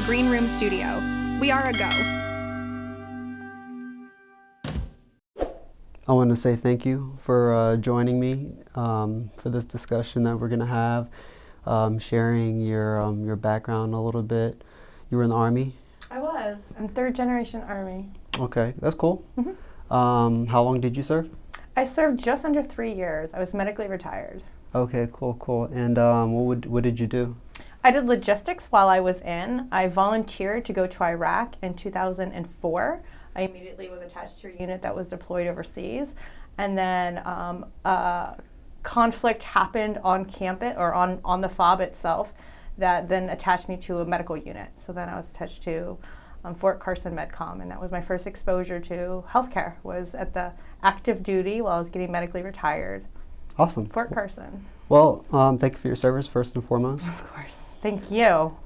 Green Room Studio. We are a go. I want to say thank you for joining me for this discussion that we're going to have, sharing your background a little bit. You were in the Army? I was. I'm third generation Army. Okay, that's cool. Mm-hmm. How long did you serve? I served just under 3 years. I was medically retired. Okay, cool. And what did you do? I did logistics while I was in. I volunteered to go to Iraq in 2004. I immediately was attached to a unit that was deployed overseas. And then conflict happened on campus or on the FOB itself that then attached me to a medical unit. So then I was attached to Fort Carson MedCom, and that was my first exposure to healthcare, was at the active duty while I was getting medically retired. Awesome. Fort Carson. Well, thank you for your service, first and foremost. Of course. Thank you.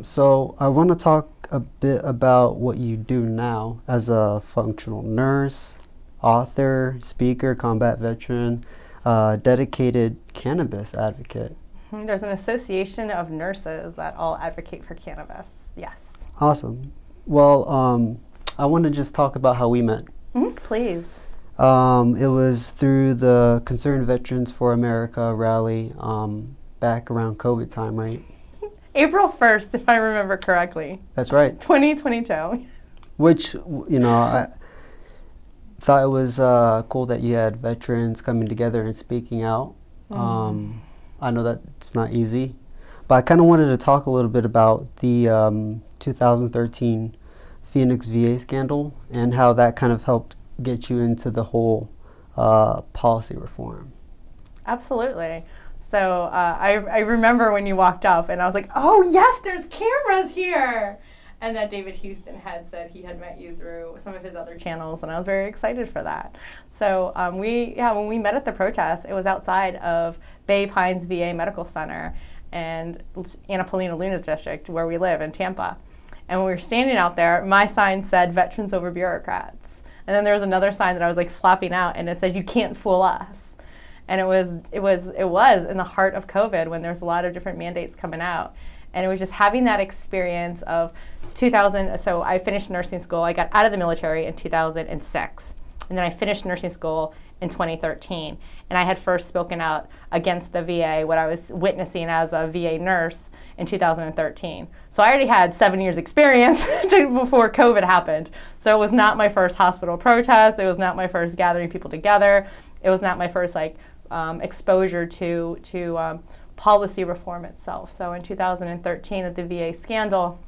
So I want to talk a bit about what you do now as a functional nurse, author, speaker, combat veteran, dedicated cannabis advocate. There's an association of nurses that all advocate for cannabis. Yes. Awesome. Well, I want to just talk about how we met. Mm-hmm. Please. It was through the Concerned Veterans for America rally back around COVID time, right? April 1st, if I remember correctly. That's right. 2022. Which, I thought it was cool that you had veterans coming together and speaking out. I know that it's not easy, but I kind of wanted to talk a little bit about the 2013 Phoenix VA scandal and how that kind of helped get you into the whole policy reform. Absolutely. So I remember when you walked up and I was like, oh yes, there's cameras here. And that David Houston had said he had met you through some of his other channels, and I was very excited for that. So when we met at the protest, it was outside of Bay Pines VA Medical Center and Anna Paulina Luna's district where we live in Tampa. And when we were standing out there, my sign said veterans over bureaucrats. And then there was another sign that I was like flapping out, and it said, you can't fool us. And it was in the heart of COVID when there's a lot of different mandates coming out. And it was just having that experience of 2000. So I finished nursing school. I got out of the military in 2006. And then I finished nursing school in 2013. And I had first spoken out against the VA, what I was witnessing as a VA nurse in 2013. So I already had 7 years experience before COVID happened. So it was not my first hospital protest. It was not my first gathering people together. It was not my first exposure to policy reform itself. So in 2013 at the VA scandal,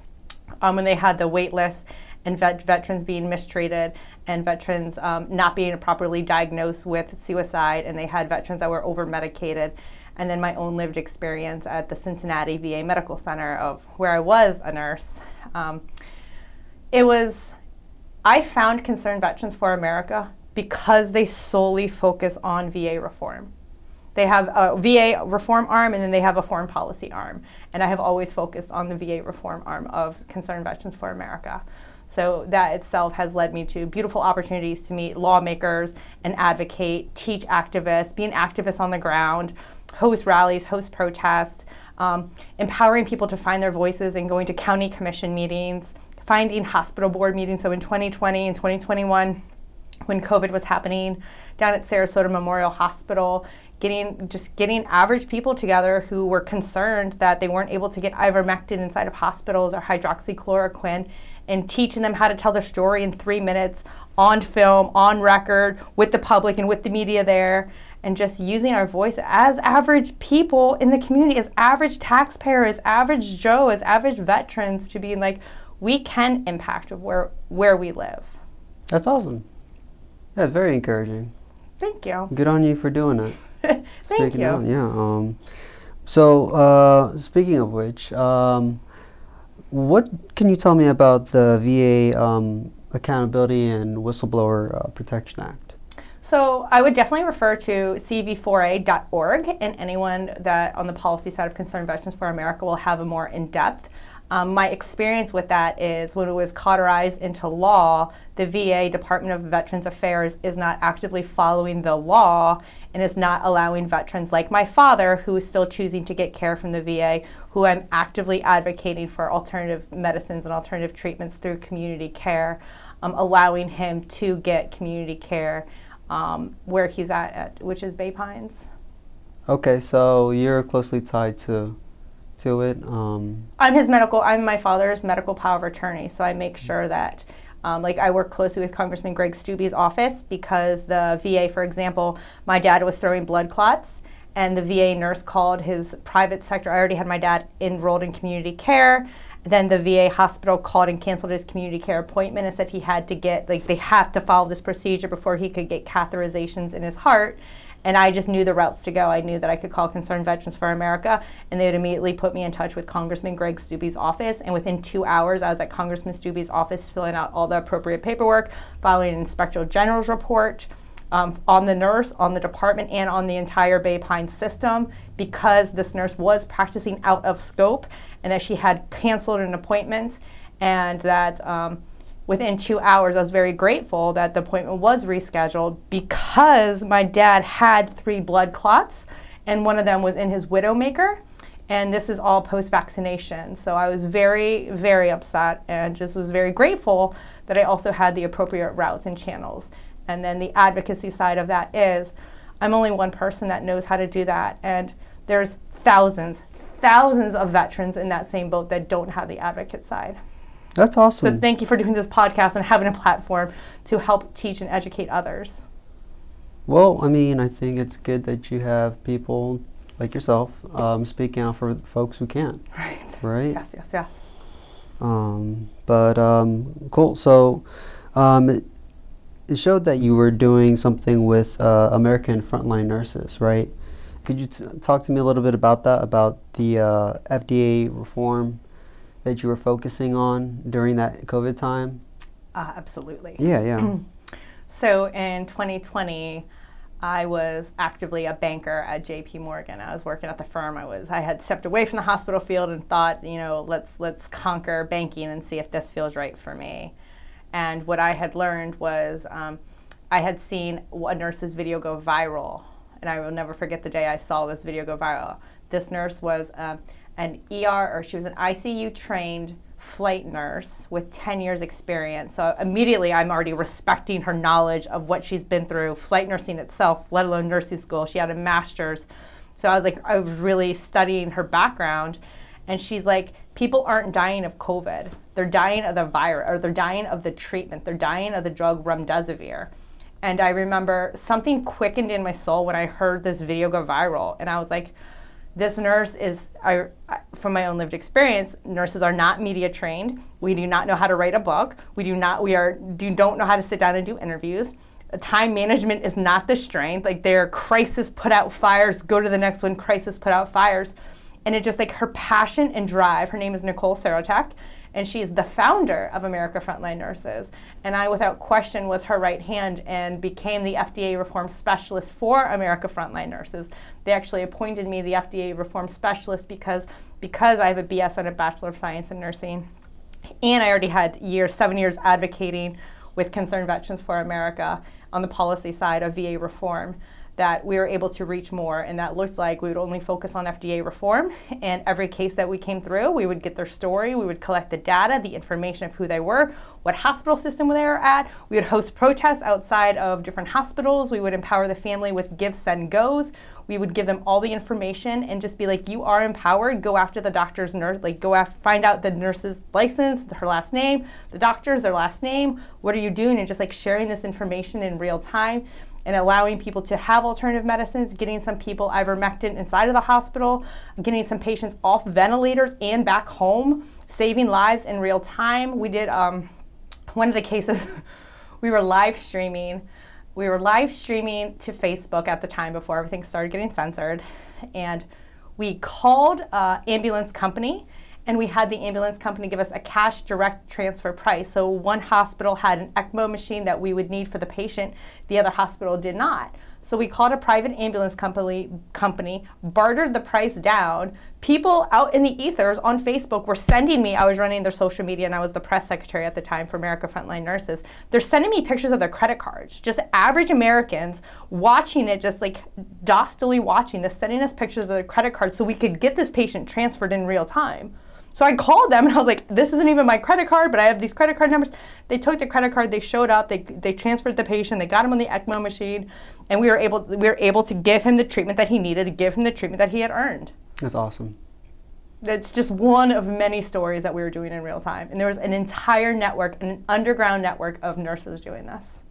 when they had the wait list and veterans being mistreated and veterans not being properly diagnosed with suicide, and they had veterans that were over-medicated, and then my own lived experience at the Cincinnati VA Medical Center of where I was a nurse. I found Concerned Veterans for America because they solely focus on VA reform. They have a VA reform arm, and then they have a foreign policy arm. And I have always focused on the VA reform arm of Concerned Veterans for America. So that itself has led me to beautiful opportunities to meet lawmakers and advocate, teach activists, being activists on the ground, host rallies, host protests, empowering people to find their voices and going to county commission meetings, finding hospital board meetings. So in 2020 and 2021, when COVID was happening down at Sarasota Memorial Hospital, getting average people together who were concerned that they weren't able to get ivermectin inside of hospitals or hydroxychloroquine, and teaching them how to tell their story in 3 minutes on film, on record, with the public and with the media there, and just using our voice as average people in the community, as average taxpayers, average Joe, as average veterans, to be like, we can impact where we live. That's awesome. Yeah, very encouraging. Thank you. Good on you for doing it. Thank you. Out, yeah. So speaking of which, what can you tell me about the VA Accountability and Whistleblower Protection Act? So I would definitely refer to cv4a.org, and anyone that on the policy side of Concerned Veterans for America will have a more in-depth My experience with that is when it was cauterized into law, the VA, Department of Veterans Affairs, is not actively following the law and is not allowing veterans like my father, who is still choosing to get care from the VA, who I'm actively advocating for alternative medicines and alternative treatments through community care, allowing him to get community care where he's at, which is Bay Pines. Okay, so you're closely tied to it. I'm my father's medical power of attorney, so I make sure that, I work closely with Congressman Greg Stubbe's office, because the VA, for example, my dad was throwing blood clots, and the VA nurse called his private sector. I already had my dad enrolled in community care. Then the VA hospital called and canceled his community care appointment and said he had to get, they have to follow this procedure before he could get catheterizations in his heart. And I just knew the routes to go. I knew that I could call Concerned Veterans for America, and they would immediately put me in touch with Congressman Greg Stubbe's office. And within 2 hours, I was at Congressman Stubbe's office filling out all the appropriate paperwork, filing an Inspector General's report on the nurse, on the department, and on the entire Bay Pines system, because this nurse was practicing out of scope and that she had canceled an appointment, and that within 2 hours, I was very grateful that the appointment was rescheduled, because my dad had 3 blood clots, and one of them was in his widowmaker, and this is all post-vaccination. So I was very, very upset, and just was very grateful that I also had the appropriate routes and channels. And then the advocacy side of that is, I'm only one person that knows how to do that, and there's thousands of veterans in that same boat that don't have the advocate side. That's awesome. So thank you for doing this podcast and having a platform to help teach and educate others. Well, I mean, I think it's good that you have people like yourself speaking out for folks who can't. Right? Yes. Cool. So it showed that you were doing something with American Frontline Nurses, right? Could you talk to me a little bit about that, about the FDA reform that you were focusing on during that COVID time? Absolutely. Yeah. So in 2020, I was actively a banker at JP Morgan. I was working at the firm. I had stepped away from the hospital field and thought, let's conquer banking and see if this feels right for me. And what I had learned was I had seen a nurse's video go viral, and I will never forget the day I saw this video go viral. This nurse was she was an ICU trained flight nurse with 10 years experience. So immediately I'm already respecting her knowledge of what she's been through, flight nursing itself, let alone nursing school. She had a master's. So I was really studying her background. And she's like, people aren't dying of COVID. They're dying of the virus, or they're dying of the treatment. They're dying of the drug remdesivir. And I remember something quickened in my soul when I heard this video go viral. And I was like, this nurse is, from my own lived experience, nurses are not media trained. We do not know how to write a book. We don't know how to sit down and do interviews. Time management is not the strength. They're crisis put out fires, go to the next one, crisis put out fires. And it just her passion and drive. Her name is Nicole Sarotek, and she is the founder of America Frontline Nurses. And I, without question, was her right hand and became the FDA reform specialist for America Frontline Nurses. They actually appointed me the FDA reform specialist because I have a BS and a Bachelor of Science in Nursing. And I already had 7 years advocating with Concerned Veterans for America on the policy side of VA reform, that we were able to reach more, and that looked like we would only focus on FDA reform, and every case that we came through, we would get their story, we would collect the data, the information of who they were, what hospital system they were at, we would host protests outside of different hospitals, we would empower the family with give, send, goes, we would give them all the information and just be like, you are empowered, go after the doctor's nurse, find out the nurse's license, her last name, the doctor's, their last name, what are you doing, and just sharing this information in real time, and allowing people to have alternative medicines, getting some people ivermectin inside of the hospital, getting some patients off ventilators and back home, saving lives in real time. We did one of the cases, we were live streaming to Facebook at the time before everything started getting censored, and we called ambulance company, and we had the ambulance company give us a cash direct transfer price. So one hospital had an ECMO machine that we would need for the patient, the other hospital did not. So we called a private ambulance company, bartered the price down. People out in the ethers on Facebook were sending me, I was running their social media and I was the press secretary at the time for America Frontline Nurses. They're sending me pictures of their credit cards, just average Americans watching it, just like docilely watching this, sending us pictures of their credit cards so we could get this patient transferred in real time. So I called them and I was like, this isn't even my credit card, but I have these credit card numbers. They took the credit card, they showed up, they transferred the patient, they got him on the ECMO machine, and we were able to give him the treatment that he needed, to give him the treatment that he had earned. That's awesome. That's just one of many stories that we were doing in real time. And there was an entire network, an underground network of nurses doing this.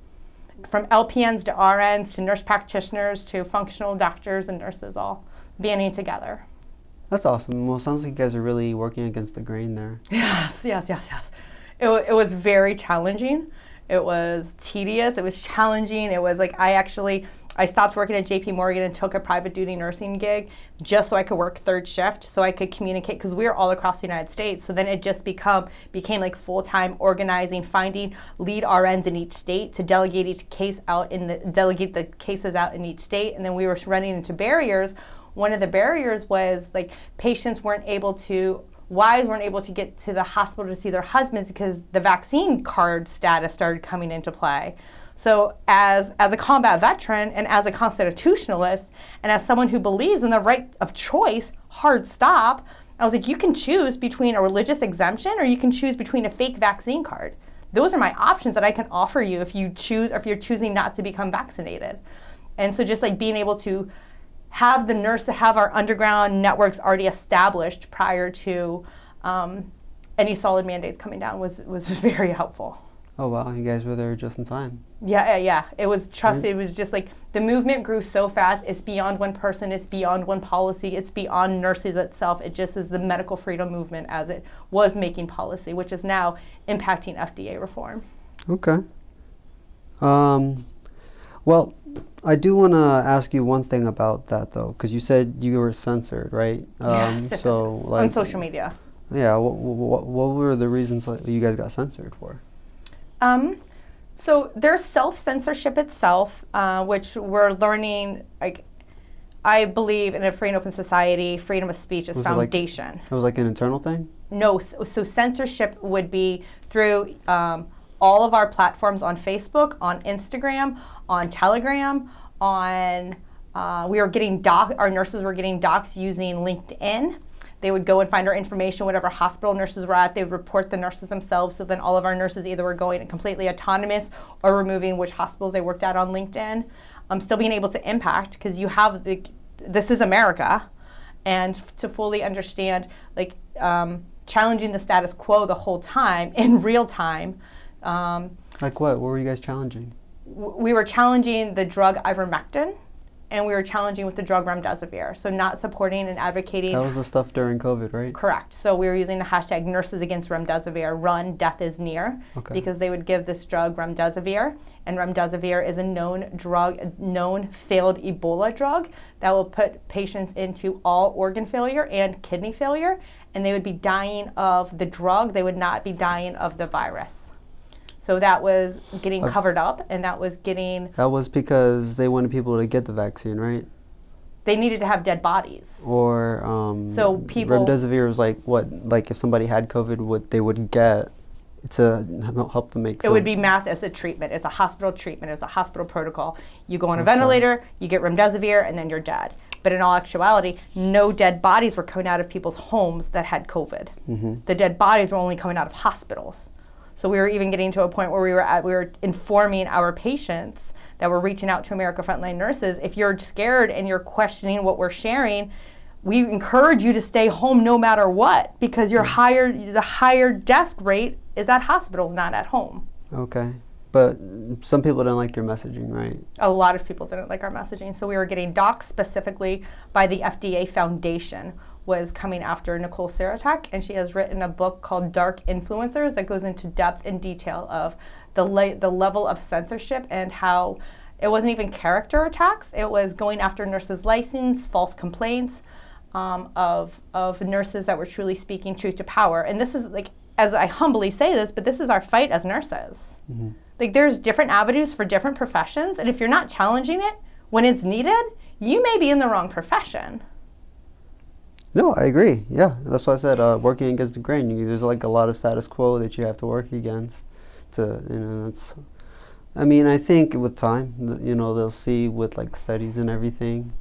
From LPNs to RNs to nurse practitioners to functional doctors and nurses all banding together. That's awesome. Well, it sounds like you guys are really working against the grain there. Yes. It was very challenging. It was tedious. It was challenging. It was like I stopped working at JP Morgan and took a private duty nursing gig just so I could work third shift, so I could communicate, because we were all across the United States. So then it just became like full-time organizing, finding lead RNs in each state to delegate the cases out in each state. And then we were running into barriers. One of the barriers was like wives weren't able to get to the hospital to see their husbands because the vaccine card status started coming into play. So as a combat veteran and as a constitutionalist and as someone who believes in the right of choice, hard stop, I was like, you can choose between a religious exemption or you can choose between a fake vaccine card. Those are my options that I can offer you if you're choosing not to become vaccinated. And so just like being able to have our underground networks already established prior to any solid mandates coming down was very helpful. Oh wow, you guys were there just in time. Yeah. It was trusted. It was just like the movement grew so fast. It's beyond one person. It's beyond one policy. It's beyond nurses itself. It just is the medical freedom movement as it was making policy, which is now impacting FDA reform. Okay. Well, I do want to ask you one thing about that, though, because you said you were censored, right? Yes, on social media. Yeah, what were the reasons that you guys got censored for? So there's self-censorship itself, which we're learning, like, I believe in a free and open society, freedom of speech is foundation. It was like an internal thing? No, so censorship would be through all of our platforms on Facebook, on Instagram, on Telegram, on, our nurses were getting doxxed using LinkedIn. They would go and find our information, whatever hospital nurses were at, they would report the nurses themselves, so then all of our nurses either were going completely autonomous or removing which hospitals they worked at on LinkedIn. Still being able to impact, because this is America, and to fully understand, like, challenging the status quo the whole time, in real time. Like what? What were you guys challenging? We were challenging the drug ivermectin, and we were challenging with the drug remdesivir. So not supporting and advocating. That was the stuff during COVID, right? Correct. So we were using the hashtag nurses against remdesivir, run, death is near, because they would give this drug remdesivir, and remdesivir is a known failed Ebola drug that will put patients into all organ failure and kidney failure, and they would be dying of the drug, they would not be dying of the virus. So that was getting covered up, and that was because they wanted people to get the vaccine, right? They needed to have dead bodies. Or so people. Remdesivir was like what? Like if somebody had COVID, what they would get to help them make. It would be mass as a treatment. It's a hospital treatment. It's a hospital protocol. You go on a ventilator, you get remdesivir, and then you're dead. But in all actuality, no dead bodies were coming out of people's homes that had COVID. Mm-hmm. The dead bodies were only coming out of hospitals. So we were even getting to a point where we were informing our patients that were reaching out to America Frontline Nurses, if you're scared and you're questioning what we're sharing, we encourage you to stay home no matter what, because the higher death rate is at hospitals, not at home. Okay. But some people didn't like your messaging, right? A lot of people didn't like our messaging. So we were getting doxxed specifically by the FDA Foundation, was coming after Nicole Saratak, and she has written a book called Dark Influencers that goes into depth and detail of the level of censorship and how it wasn't even character attacks. It was going after nurses' license, false complaints of nurses that were truly speaking truth to power. And this is, like, as I humbly say this, but this is our fight as nurses. Mm-hmm. Like, there's different avenues for different professions, and if you're not challenging it, when it's needed, you may be in the wrong profession. No, I agree. Yeah, that's why I said working against the grain. There's like a lot of status quo that you have to work against. That's. I mean, I think with time, they'll see with like studies and everything.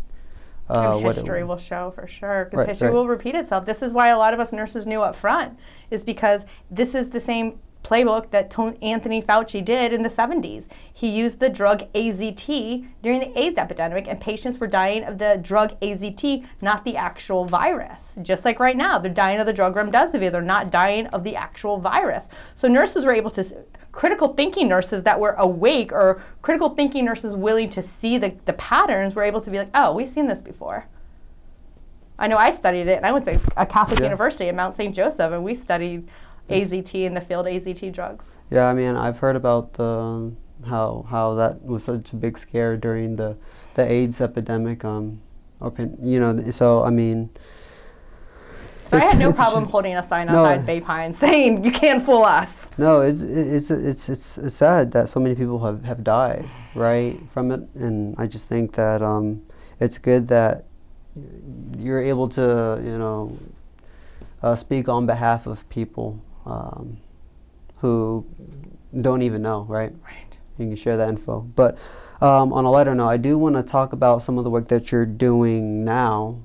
And history will show for sure, because Right, history right. will repeat itself. This is why a lot of us nurses knew up front, is because this is the same playbook that Anthony Fauci did in the 70s. He used the drug AZT during the AIDS epidemic, and patients were dying of the drug AZT, not the actual virus. Just like right now, they're dying of the drug remdesivir. They're not dying of the actual virus. So nurses were able to, critical thinking nurses that were awake, or critical thinking nurses willing to see the patterns, were able to be like, oh, we've seen this before. I know I studied it, and I went to a Catholic university at Mount St. Joseph, and we studied AZT and the field AZT drugs. Yeah, I mean, I've heard about how that was such a big scare during the AIDS epidemic. So I mean. So I had no problem holding a sign outside Bay Pine saying, "You can't fool us." No, it's sad that so many people have died, right, from it, and I just think that it's good that you're able to speak on behalf of people who don't even know, right? Right. You can share that info. But on a lighter note, I do want to talk about some of the work that you're doing now,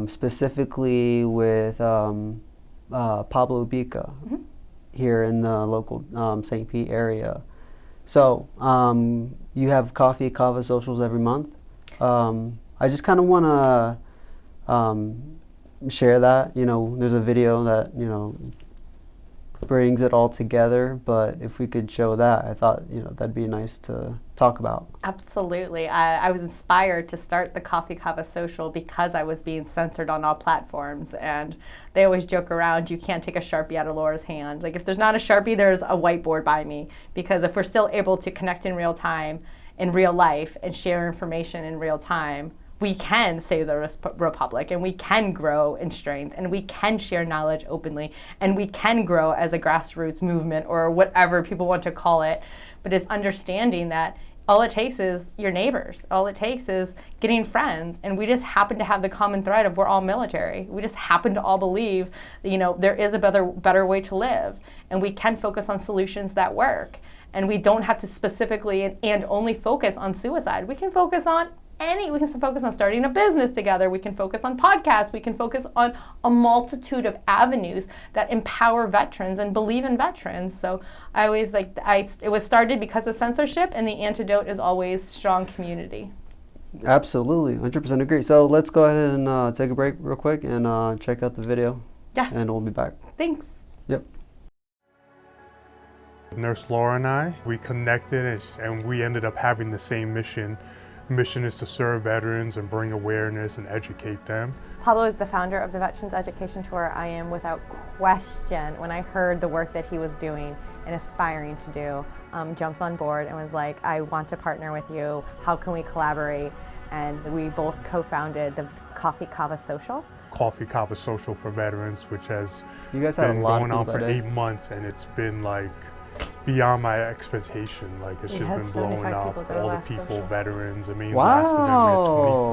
specifically with Pablo Bica here in the local St. Pete area. So you have coffee kava socials every month. I just kind of want to share that. There's a video that brings it all together, but if we could show that, I thought that'd be nice to talk about. Absolutely. I was inspired to start the Coffee Kava Social because I was being censored on all platforms, and they always joke around, you can't take a Sharpie out of Laura's hand. Like, if there's not a Sharpie, there's a whiteboard by me, because if we're still able to connect in real time, in real life, and share information in real time, we can save the Republic, and we can grow in strength, and we can share knowledge openly, and we can grow as a grassroots movement, or whatever people want to call it. But it's understanding that all it takes is your neighbors. All it takes is getting friends, and we just happen to have the common thread of we're all military. We just happen to all believe, there is a better way to live, and we can focus on solutions that work, and we don't have to specifically and only focus on suicide. We can focus on starting a business together. We can focus on podcasts. We can focus on a multitude of avenues that empower veterans and believe in veterans. So I always it was started because of censorship, and the antidote is always strong community. Absolutely, 100% agree. So let's go ahead and take a break real quick and check out the video. Yes. And we'll be back. Thanks. Yep. Nurse Laura and I, we connected, and we ended up having the same mission. Mission is to serve veterans and bring awareness and educate them. Pablo is the founder of the Veterans Education Tour. I am, without question, when I heard the work that he was doing and aspiring to do, jumped on board and was like, I want to partner with you. How can we collaborate? And we both co-founded the Coffee Kava Social. Coffee Kava Social for Veterans, which has You guys had been a lot going of on people for that 8 months, and it's been like beyond my expectation. Like, it's We just had been 75 blowing up. people at our All the last people, social. veterans. I mean, Wow. last year we had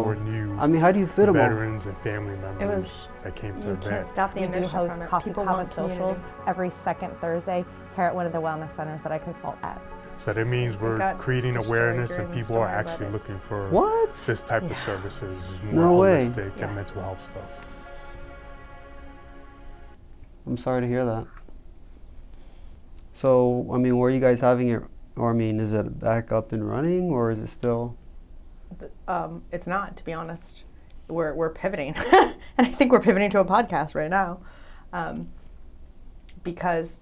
24 new I mean, how do you fit them all? veterans and family members was- that came to the You event. can't stop the We do inertia host from it. Coffee People Kava want Socials community. every second Thursday here at one of the wellness centers that I consult at. So that means we're got creating destroyed awareness, and during the people are storm, actually but looking for What? this type of Yeah. services, more No way. holistic Yeah. and mental health stuff. I'm sorry to hear that. So, I mean, where are you guys having it? Or, I mean, is it back up and running, or is it still? It's not, to be honest. We're pivoting, and I think we're pivoting to a podcast right now, because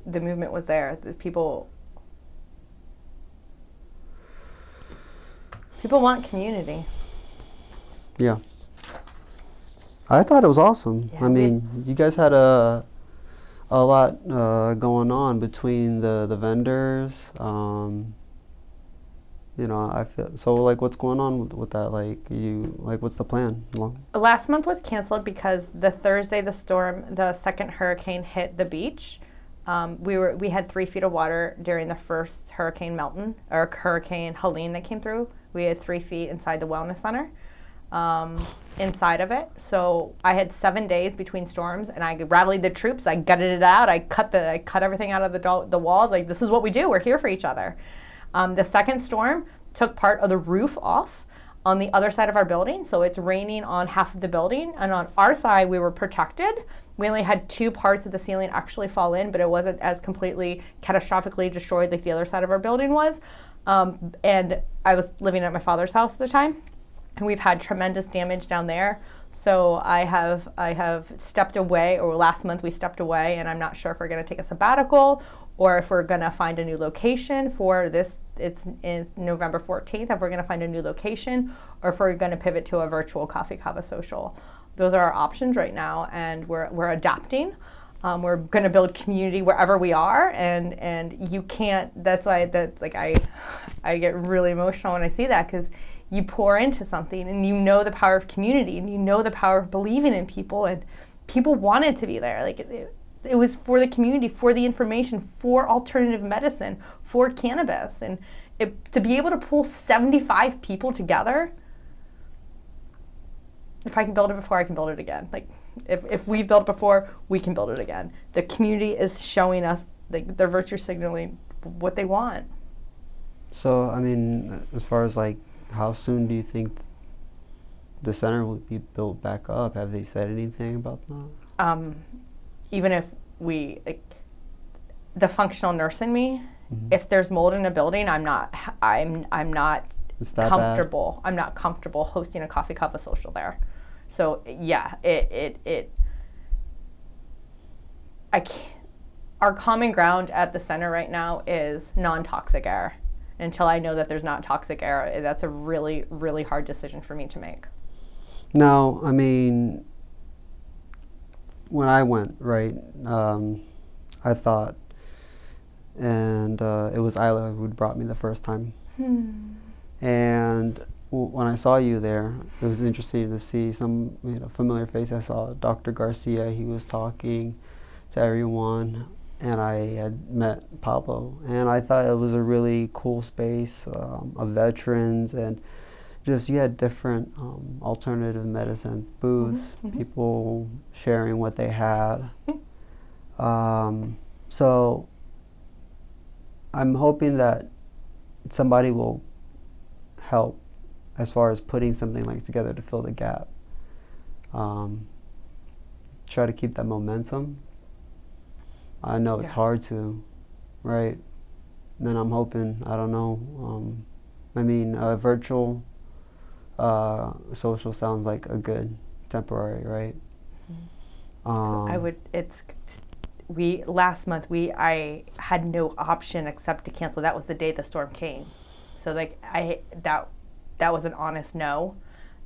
the movement was there. The people want community. Yeah. I thought it was awesome. Yeah, I mean, you guys had a lot going on between the vendors. I feel so. Like, what's going on with that? What's the plan? Last month was canceled because the Thursday the second hurricane hit the beach. We had 3 feet of water during the first Hurricane Milton or Hurricane Helene that came through. We had 3 feet inside the wellness center, inside of it. So I had 7 days between storms, and I rallied the troops. I gutted it out. I cut everything out of the walls. Like, this is what we do. We're here for each other. The second storm took part of the roof off on the other side of our building, so it's raining on half of the building, and on our side we were protected. We only had 2 parts of the ceiling actually fall in, but it wasn't as completely catastrophically destroyed like the other side of our building was. And I was living at my father's house at the time, and we've had tremendous damage down there. So I have stepped away, or last month we stepped away, and I'm not sure if we're going to take a sabbatical or if we're going to find a new location for this. It's November 14th, if we're going to find a new location, or if we're going to pivot to a virtual coffee kava social. Those are our options right now, and we're adapting. We're going to build community wherever we are, and you can't. That's why I get really emotional when I see that, because you pour into something, and you know the power of community, and you know the power of believing in people, and people wanted to be there. Like it was for the community, for the information, for alternative medicine, for cannabis, and to be able to pull 75 people together. If I can build it before, I can build it again. Like, if we've built it before, we can build it again. The community is showing us, they're virtue signaling what they want. So, I mean, as far as like, how soon do you think the center will be built back up? Have they said anything about that? Even if the functional nurse in me, if there's mold in a building, I'm not comfortable. Bad? I'm not comfortable hosting a coffee kava social there. So yeah, I can't. Our common ground at the center right now is non-toxic air. Until I know that there's not toxic air, that's a really, really hard decision for me to make. Now, I mean, when I went, right, I thought, and it was Isla who brought me the first time. And when I saw you there, it was interesting to see some familiar face. I saw Dr. Garcia. He was talking to everyone, and I had met Pablo. And I thought it was a really cool space of veterans, and just you had different alternative medicine booths, people sharing what they had. So I'm hoping that somebody will help as far as putting something like together to fill the gap. Try to keep that momentum. I know it's hard to, right? And then I'm hoping, I don't know, I mean, virtual social sounds like a good temporary, right? Last month I had no option except to cancel. That was the day the storm came. So that was an honest no.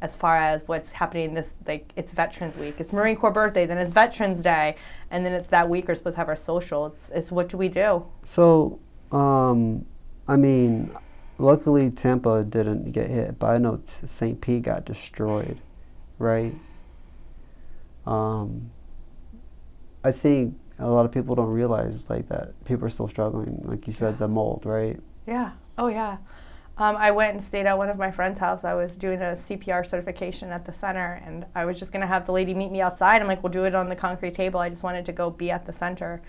As far as what's happening it's Veterans Week, it's Marine Corps birthday, then it's Veterans Day, and then it's that week we're supposed to have our social. It's what do we do? So, I mean, luckily Tampa didn't get hit, but I know St. Pete got destroyed, right? I think a lot of people don't realize that people are still struggling, like you said, the mold, right? Yeah. Oh yeah. I went and stayed at one of my friend's house. I was doing a CPR certification at the center, and I was just going to have the lady meet me outside. I'm like, we'll do it on the concrete table. I just wanted to go be at the center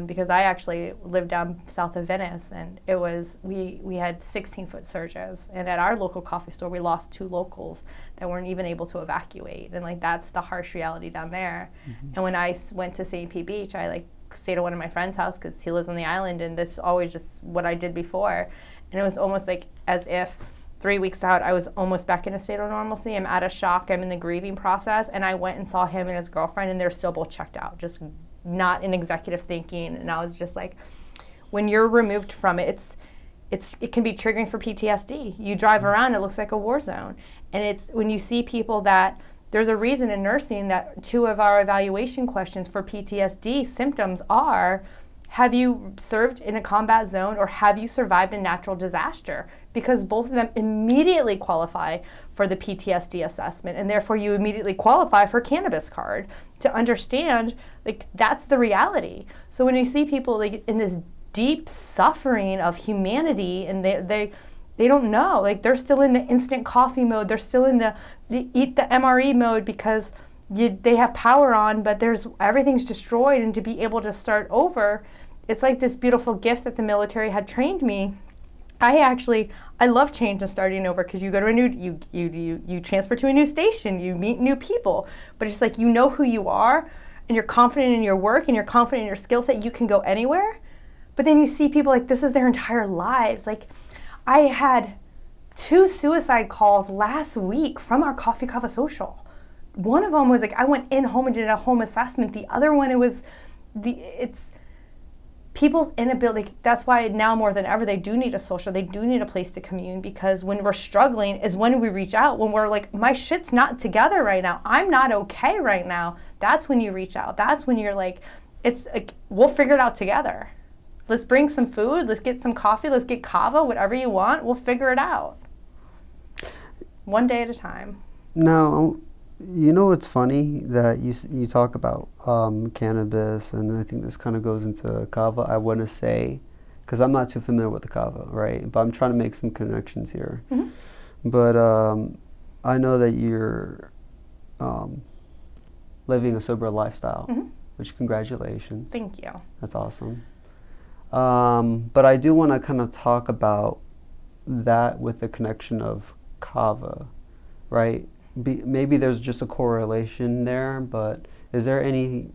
because I actually lived down south of Venice, and it was we had 16-foot surges. And at our local coffee store, we lost 2 locals that weren't even able to evacuate. And that's the harsh reality down there. And when I went to St. Pete Beach, I stayed at one of my friend's house because he lives on the island, and this is always just what I did before. And it was almost as if 3 weeks out, I was almost back in a state of normalcy. I'm out of shock. I'm in the grieving process. And I went and saw him and his girlfriend, and they're still both checked out, just not in executive thinking. And I was just like, when you're removed from it, it can be triggering for PTSD. You drive around, it looks like a war zone. And it's when you see people there's a reason in nursing that 2 of our evaluation questions for PTSD symptoms are, have you served in a combat zone or have you survived a natural disaster? Because both of them immediately qualify for the PTSD assessment, and therefore you immediately qualify for cannabis card to understand that's the reality. So when you see people in this deep suffering of humanity, and they don't know. Like, they're still in the instant coffee mode. They're still in the eat the MRE mode because they have power on, but everything's destroyed. And to be able to start over, it's like this beautiful gift that the military had trained me. I love change and starting over, because you go to a new, you transfer to a new station, you meet new people, but it's like, you know who you are, and you're confident in your work, and you're confident in your skill set, you can go anywhere. But then you see people like, this is their entire lives. Like, I had 2 suicide calls last week from our Coffee Kava social. One of them was like, I went in home and did a home assessment. The other one, it's people's inability. That's why now more than ever, they do need a social. They do need a place to commune, because when we're struggling is when we reach out. When we're like, my shit's not together right now, I'm not okay right now, that's when you reach out. That's when you're like, it's like, we'll figure it out together. Let's bring some food, let's get some coffee, let's get kava, whatever you want, we'll figure it out. One day at a time. Now, you know, it's funny that you talk about cannabis, and I think this kind of goes into kava. I want to say, because I'm not too familiar with the kava, right? But I'm trying to make some connections here. Mm-hmm. But I know that you're living a sober lifestyle, mm-hmm. which, congratulations. Thank you. That's awesome. But I do want to kind of talk about that with the connection of kava, right? Maybe there's just a correlation there, but is there any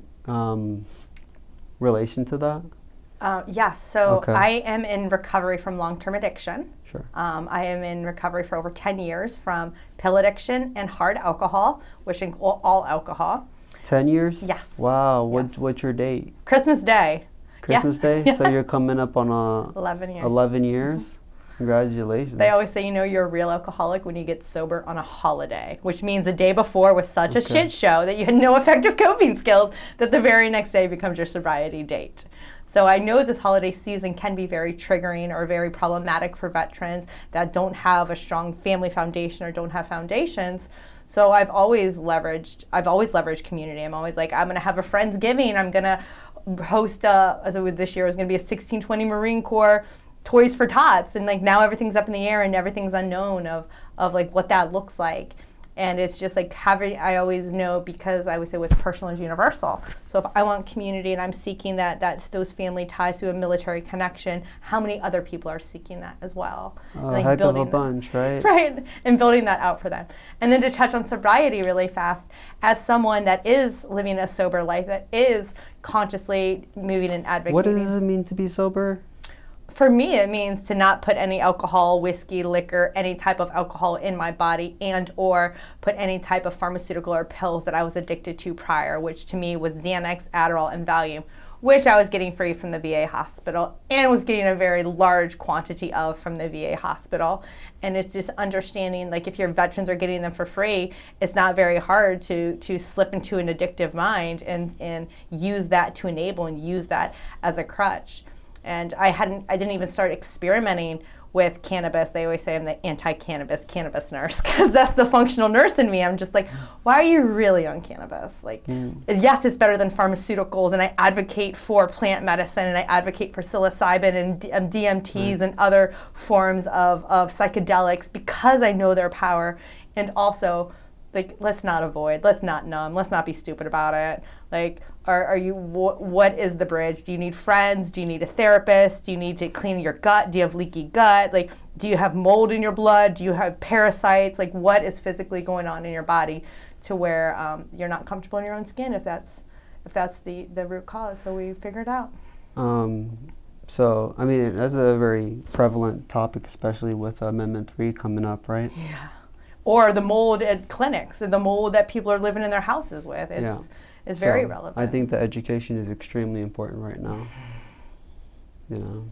relation to that? Yes. So Okay. I am in recovery from long-term addiction. Sure. I am in recovery for over 10 years from pill addiction and hard alcohol, which includes all alcohol. 10 years? Yes. Wow. Yes. What's your date? Christmas Day. Christmas Yeah. Day? So you're coming up on 11 years. 11 years? Congratulations. They always say, you know, you're a real alcoholic when you get sober on a holiday, which means the day before was such a shit show that you had no effective coping skills that the very next day becomes your sobriety date. So I know this holiday season can be very triggering or very problematic for veterans that don't have a strong family foundation or don't have foundations. So I've always leveraged community. I'm always like, I'm going to have a Friendsgiving. I'm going to host this year was going to be a 1620 Marine Corps Toys for Tots, and like now everything's up in the air and everything's unknown of like what that looks like. And it's just like I always know, because I always say what's personal is universal. So if I want community and I'm seeking those family ties to a military connection, how many other people are seeking that as well? A heck of a bunch, right? Right, and building that out for them. And then to touch on sobriety really fast, as someone that is living a sober life, that is consciously moving and advocating. What does it mean to be sober? For me, it means to not put any alcohol, whiskey, liquor, any type of alcohol in my body, and or put any type of pharmaceutical or pills that I was addicted to prior, which to me was Xanax, Adderall, and Valium, which I was getting free from the VA hospital and was getting a very large quantity of from the VA hospital. And it's just understanding, like, if your veterans are getting them for free, it's not very hard to slip into an addictive mind and use that to enable and use that as a crutch. And I didn't even start experimenting with cannabis. They always say I'm the anti-cannabis nurse, because that's the functional nurse in me. I'm just like, why are you really on cannabis? Like, yes, it's better than pharmaceuticals, and I advocate for plant medicine, and I advocate for psilocybin and DMTs and other forms of psychedelics, because I know their power. And also, like, let's not avoid, let's not numb, let's not be stupid about it. Like, what is the bridge? Do you need friends? Do you need a therapist? Do you need to clean your gut? Do you have leaky gut? Like, do you have mold in your blood? Do you have parasites? Like, what is physically going on in your body to where you're not comfortable in your own skin, if that's the root cause? So we figure it out. So, I mean, that's a very prevalent topic, especially with Amendment 3 coming up, right? Yeah. Or the mold at clinics, and the mold that people are living in their houses with. It's very relevant. I think the education is extremely important right now. You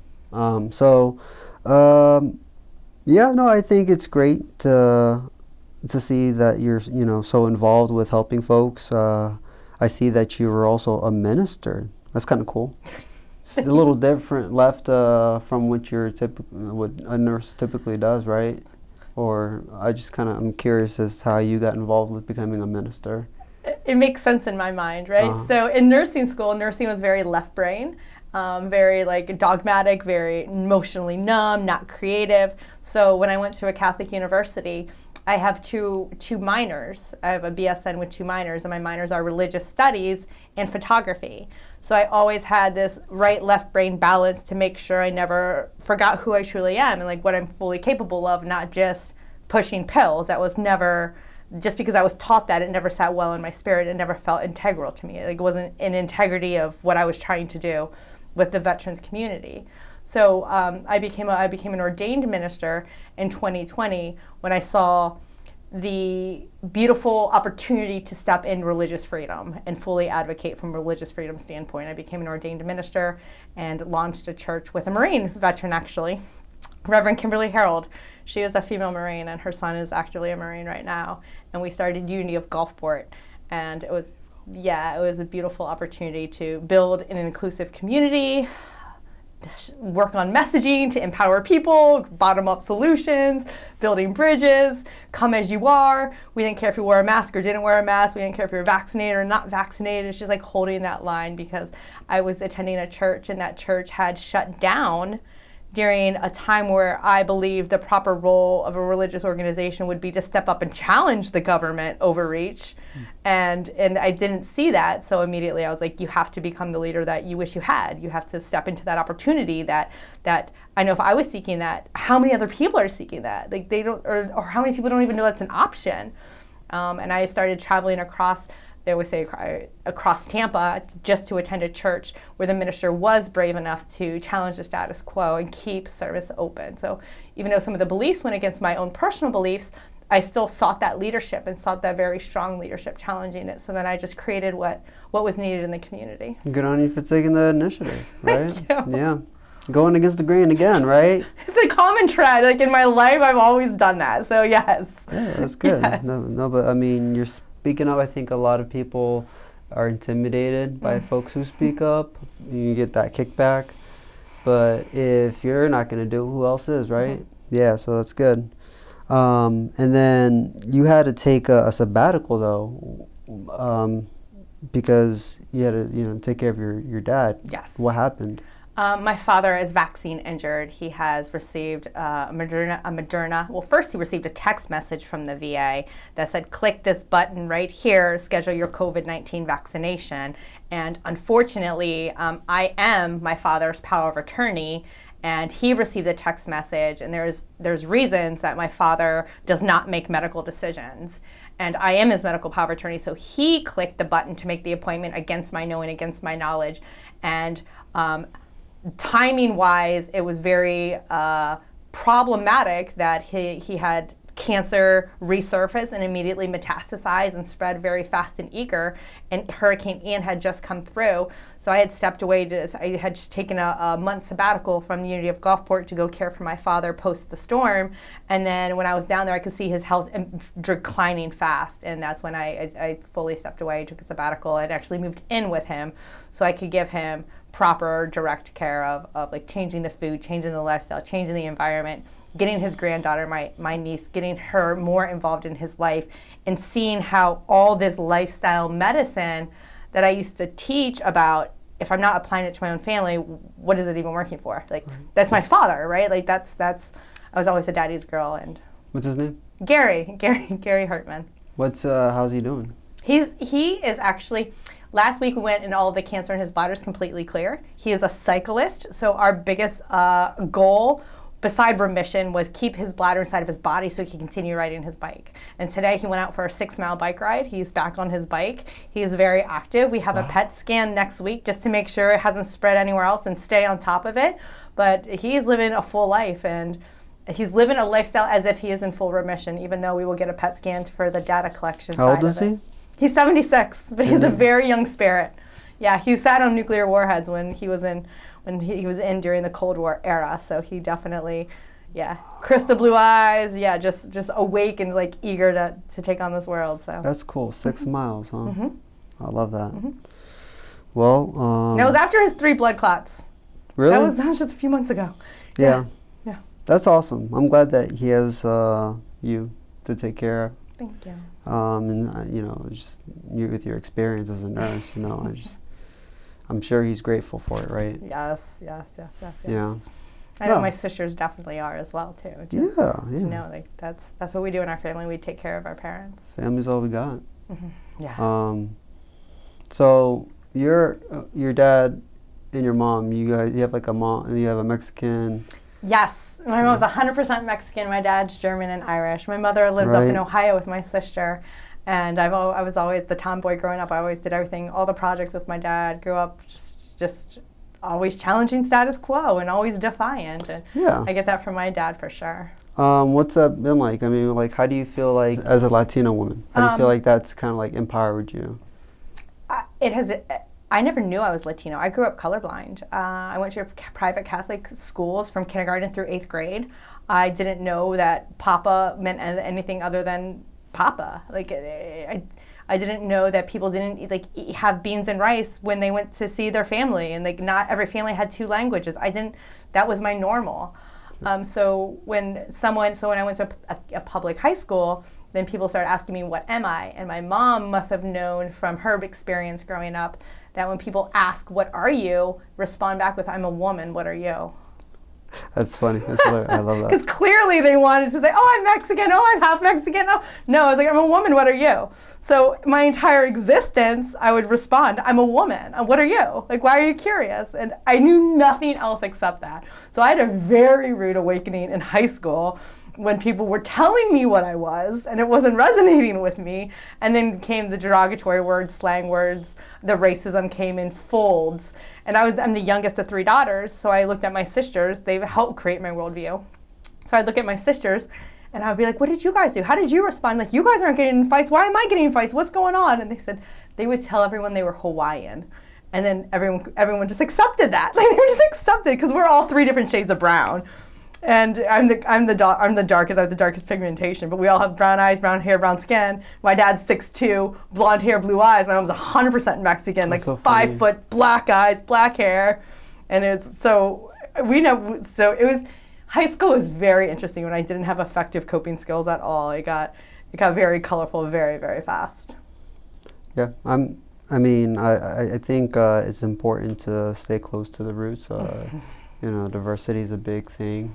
know, I think it's great to see that you're, you know, so involved with helping folks. I see that you were also a minister. That's kind of cool. It's a little different left from what what a nurse typically does, right? Or I'm curious as to how you got involved with becoming a minister. It makes sense in my mind, right? So in nursing school, nursing was very left brain. very like dogmatic, very emotionally numb, not creative. So when I went to a Catholic university, I have two minors. I have a BSN with 2 minors, and my minors are religious studies and photography. So I always had this right-left brain balance to make sure I never forgot who I truly am and like what I'm fully capable of, not just pushing pills. That was never, just because I was taught that, it never sat well in my spirit. It never felt integral to me. Like, it wasn't an integrity of what I was trying to do with the veterans community. So I became an ordained minister in 2020 when I saw the beautiful opportunity to step in religious freedom and fully advocate from a religious freedom standpoint. I became an ordained minister and launched a church with a Marine veteran, actually, Reverend Kimberly Harold. She is a female Marine, and her son is actually a Marine right now. And we started Unity of Gulfport, and it was a beautiful opportunity to build an inclusive community, work on messaging to empower people, bottom-up solutions, building bridges, come as you are. We didn't care if you wore a mask or didn't wear a mask. We didn't care if you were vaccinated or not vaccinated. It's just like holding that line, because I was attending a church, and that church had shut down during a time where I believed the proper role of a religious organization would be to step up and challenge the government overreach. And I didn't see that, so immediately I was like, you have to become the leader that you wish you had. You have to step into that opportunity that I know if I was seeking that, how many other people are seeking that? Like, they don't, or how many people don't even know that's an option? And I started traveling across, they always say across Tampa, just to attend a church where the minister was brave enough to challenge the status quo and keep service open. So even though some of the beliefs went against my own personal beliefs, I still sought that leadership and sought that very strong leadership challenging it. So then I just created what was needed in the community. Good on you for taking the initiative, right? Thank you. Yeah. Going against the grain again, right? It's a common thread. Like, in my life, I've always done that. So yes. Yeah, that's good. Yes. No, but I mean, you're speaking up. I think a lot of people are intimidated by folks who speak up. You get that kickback. But if you're not going to do it, who else is, right? Yeah, so that's good. And then you had to take a sabbatical, though, because you had to take care of your dad. Yes. What happened? My father is vaccine injured. He has received a Moderna. Well, first he received a text message from the VA that said, click this button right here, schedule your COVID-19 vaccination. And unfortunately, I am my father's power of attorney, and he received the text message, and there's reasons that my father does not make medical decisions. And I am his medical power of attorney, so he clicked the button to make the appointment against my knowing, against my knowledge. And timing-wise, it was very problematic that he had cancer resurface and immediately metastasize and spread very fast and eager, and Hurricane Ian had just come through. So I had stepped away. I had taken a month sabbatical from the Unity of Gulfport to go care for my father post the storm, and then when I was down there, I could see his health declining fast, and that's when I fully stepped away, took a sabbatical, and actually moved in with him so I could give him proper direct care of like changing the food, changing the lifestyle, changing the environment, getting his granddaughter, my niece, getting her more involved in his life, and seeing how all this lifestyle medicine that I used to teach about, if I'm not applying it to my own family, what is it even working for? Like, that's my father, right? Like, that's I was always a daddy's girl. And What's his name? Gary Hartman. How's he doing? He is actually, last week we went and all of the cancer in his bladder is completely clear. He is a cyclist, so our biggest goal beside remission was keep his bladder inside of his body so he could continue riding his bike. And today he went out for a 6-mile bike ride. He's back on his bike. He is very active. We have a PET scan next week just to make sure it hasn't spread anywhere else and stay on top of it. But he's living a full life, and he's living a lifestyle as if he is in full remission, even though we will get a PET scan for the data collection How side old is of it. he? He's 76, but he's a very young spirit. Yeah, he sat on nuclear warheads when he was in during the Cold War era. So he definitely, crystal blue eyes, just awake and like eager to take on this world. So That's cool. 6 miles, huh? Mm-hmm. I love that. Well, that was after his 3 blood clots. really? That was just a few months ago. Yeah. Yeah. That's awesome. I'm glad that he has you to take care of. Thank you. And just you with your experience as a nurse, I'm sure he's grateful for it, right? Yes. Yeah. I know No. my sisters definitely are as well too. Yeah, To yeah. know, like that's what we do in our family. We take care of our parents. Family's all we got. Yeah. So your dad and your mom, you have like a mom and you have a Mexican. Yes, my mom's 100% Mexican. My dad's German and Irish. My mother lives up in Right. Ohio with my sister, and I was always the tomboy growing up. I always did everything, all the projects with my dad. Grew up just always challenging status quo and always defiant. And Yeah. I get that from my dad for sure. What's that been like? I mean, like, how do you feel like as a Latina woman? How do you feel like that's kind of like empowered you? I never knew I was Latino. I grew up colorblind. I went to private Catholic schools from kindergarten through 8th grade. I didn't know that Papa meant anything other than Papa. Like, I didn't know that people didn't have beans and rice when they went to see their family, and like not every family had 2 languages. That was my normal. So when I went to a public high school, then people started asking me, what am I? And my mom must have known from her experience growing up that when people ask, what are you? Respond back with, I'm a woman, what are you? That's funny. That's hilarious. I love that. Because clearly they wanted to say, oh, I'm Mexican, oh, I'm half Mexican. Oh. No, I was like, I'm a woman, what are you? So my entire existence, I would respond, I'm a woman, what are you? Like, why are you curious? And I knew nothing else except that. So I had a very rude awakening in high school when people were telling me what I was and it wasn't resonating with me. And then came the derogatory words, slang words, the racism came in folds. And I'm the youngest of 3 daughters, so I looked at my sisters. They've helped create my worldview. So I'd look at my sisters and I would be like, what did you guys do? How did you respond? Like, you guys aren't getting in fights. Why am I getting in fights? What's going on? And they said, they would tell everyone they were Hawaiian. And then everyone just accepted that. Like, they were just accepted because we're all 3 different shades of brown. And I'm the darkest. I have the darkest pigmentation. But we all have brown eyes, brown hair, brown skin. My dad's 6'2", blonde hair, blue eyes. My mom's 100% Mexican, That's like so funny. 5 foot, black eyes, black hair, and it's so we know. So it was high school was very interesting when I didn't have effective coping skills at all. It got very colorful, very very fast. Yeah, I think it's important to stay close to the roots. Diversity is a big thing.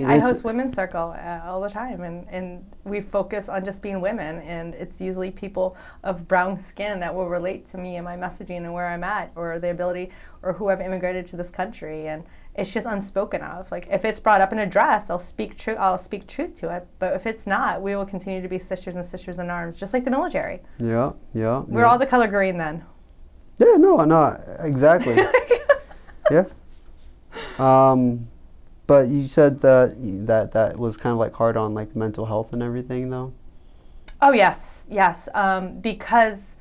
I host Women's Circle all the time, and we focus on just being women, and it's usually people of brown skin that will relate to me and my messaging and where I'm at, or the ability, or who have immigrated to this country, and it's just unspoken of. Like, if it's brought up in a dress, I'll speak truth to it, but if it's not, we will continue to be sisters and sisters in arms, just like the military. Yeah. We're all the color green then. Yeah, no, exactly. Yeah. But you said that was kind of like hard on like mental health and everything, though. Oh yes. Because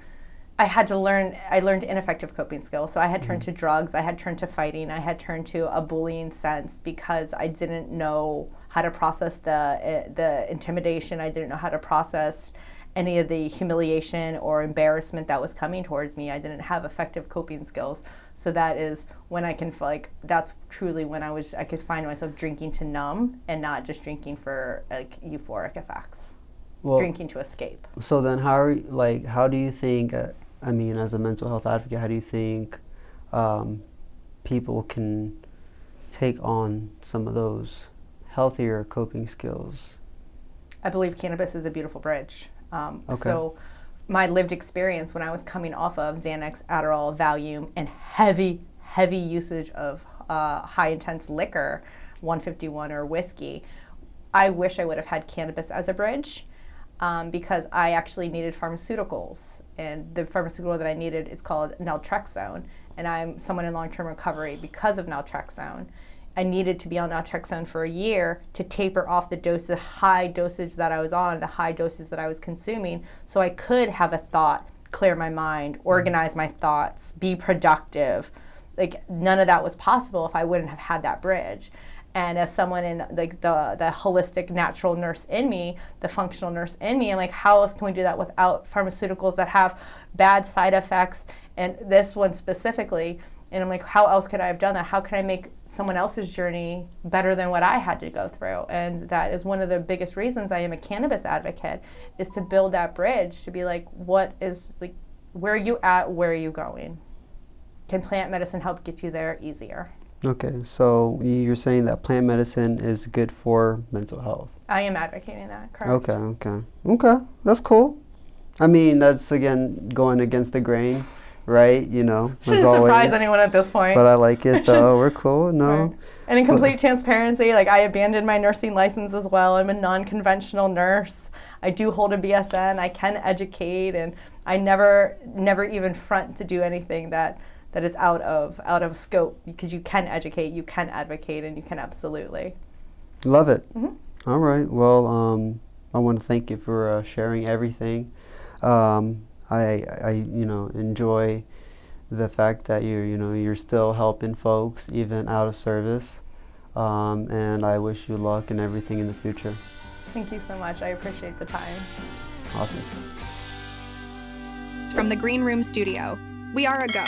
I learned ineffective coping skills. So I had turned to drugs, I had turned to fighting, I had turned to a bullying sense because I didn't know how to process the intimidation. I didn't know how to process any of the humiliation or embarrassment that was coming towards me. I didn't have effective coping skills. So that is when I can feel like that's truly when I could find myself drinking to numb and not just drinking for like euphoric effects. Well, drinking to escape. So then how do you think, as a mental health advocate, how do you think people can take on some of those healthier coping skills? I believe cannabis is a beautiful bridge. Okay. So my lived experience when I was coming off of Xanax, Adderall, Valium, and heavy usage of high intense liquor, 151 or whiskey, I wish I would have had cannabis as a bridge because I actually needed pharmaceuticals. And the pharmaceutical that I needed is called naltrexone. And I'm someone in long-term recovery because of naltrexone. I needed to be on naltrexone for a year to taper off the high dosage that I was on, the high dosage that I was consuming, so I could have a thought, clear my mind, organize my thoughts, be productive. Like, none of that was possible if I wouldn't have had that bridge. And as someone in like the holistic natural nurse in me, the functional nurse in me, I'm like, how else can we do that without pharmaceuticals that have bad side effects? And this one specifically, and I'm like, how else could I have done that? How can I make someone else's journey better than what I had to go through? And that is one of the biggest reasons I am a cannabis advocate, is to build that bridge, to be like, what is, like, where are you at, where are you going? can plant medicine help get you there easier? Okay, so you're saying that plant medicine is good for mental health. I am advocating that, correct? Okay, that's cool. I mean, that's again going against the grain, right? You know, Shouldn't surprise anyone at this point. But I like it though. We're cool. No. Right. And in complete transparency, like I abandoned my nursing license as well. I'm a non-conventional nurse. I do hold a BSN. I can educate, and I never even front to do anything that is out of scope, because you can educate, you can advocate, and you can absolutely. Love it. Mm-hmm. All right. Well, I want to thank you for sharing everything. I enjoy the fact that you're still helping folks even out of service, and I wish you luck and everything in the future. Thank you so much. I appreciate the time. Awesome. From the Green Room Studio, we are a go.